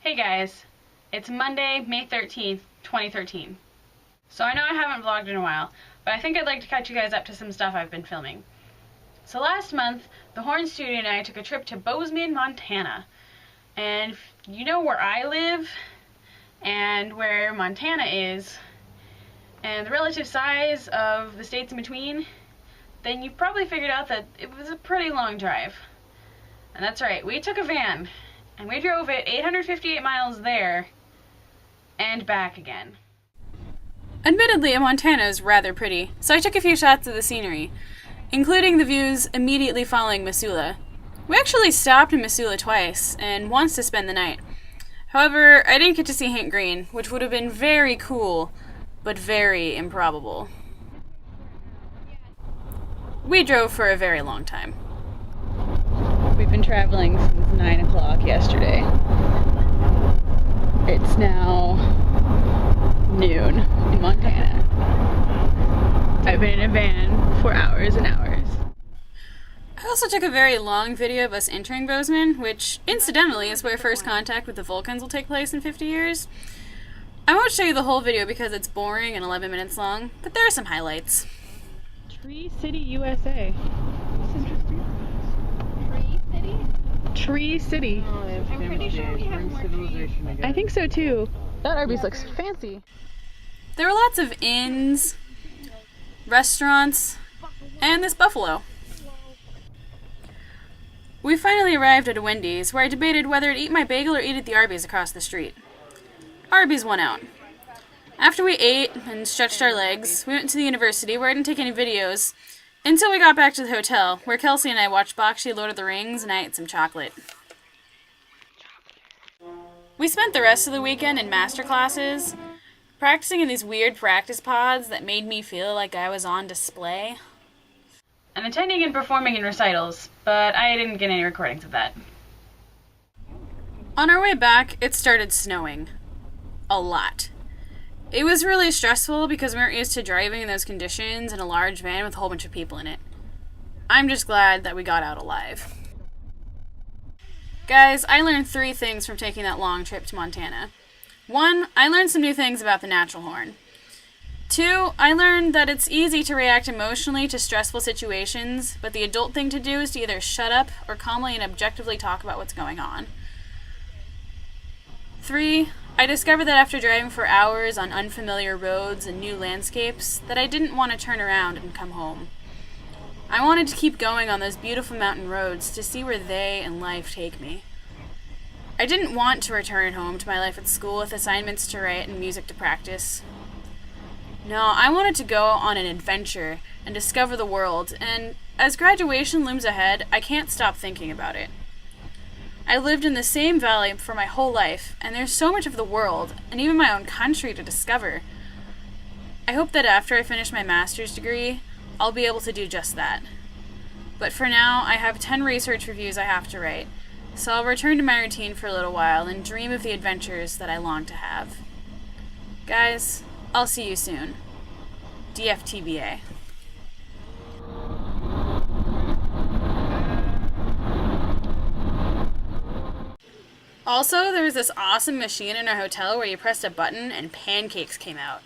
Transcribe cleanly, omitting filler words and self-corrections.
Hey guys, it's Monday, May 13th, 2013. So I know I haven't vlogged in a while, but I think I'd like to catch you guys up to some stuff I've been filming. So last month, the Horn Studio and I took a trip to Bozeman, Montana. And if you know where I live and where Montana is, and the relative size of the states in between, then you've probably figured out that it was a pretty long drive. And that's right, we took a van. And we drove it 858 miles there and back again. Admittedly, Montana is rather pretty, so I took a few shots of the scenery, including the views immediately following Missoula. We actually stopped in Missoula twice, and once to spend the night. However, I didn't get to see Hank Green, which would have been very cool, but very improbable. We drove for a very long time. We've been traveling since 9 o'clock yesterday. It's now noon in Montana. I've been in a van for hours and hours. I also took a very long video of us entering Bozeman, which incidentally is where first contact with the Vulcans will take place in 50 years. I won't show you the whole video because it's boring and 11 minutes long, but there are some highlights. Tree City, USA. That's interesting. Tree City. Oh, I'm pretty sure we have more trees. I think so too. That Arby's looks fancy. There were lots of inns, restaurants, and this buffalo. We finally arrived at a Wendy's where I debated whether to eat my bagel or eat at the Arby's across the street. Arby's won out. After we ate and stretched our legs, we went to the university where I didn't take any videos until we got back to the hotel, where Kelsey and I watched Bakshi Lord of the Rings and I ate some chocolate. We spent the rest of the weekend in master classes, practicing in these weird practice pods that made me feel like I was on display. And attending and performing in recitals, but I didn't get any recordings of that. On our way back, it started snowing. A lot. It was really stressful because we weren't used to driving in those conditions in a large van with a whole bunch of people in it. I'm just glad that we got out alive. Guys, I learned 3 things from taking that long trip to Montana. 1, I learned some new things about the natural horn. 2, I learned that it's easy to react emotionally to stressful situations, but the adult thing to do is to either shut up or calmly and objectively talk about what's going on. 3, I discovered that after driving for hours on unfamiliar roads and new landscapes, that I didn't want to turn around and come home. I wanted to keep going on those beautiful mountain roads to see where they and life take me. I didn't want to return home to my life at school with assignments to write and music to practice. No, I wanted to go on an adventure and discover the world, and as graduation looms ahead, I can't stop thinking about it. I lived in the same valley for my whole life, and there's so much of the world, and even my own country to discover. I hope that after I finish my master's degree, I'll be able to do just that. But for now, I have 10 research reviews I have to write, so I'll return to my routine for a little while and dream of the adventures that I long to have. Guys, I'll see you soon. DFTBA. Also, there was this awesome machine in our hotel where you pressed a button and pancakes came out.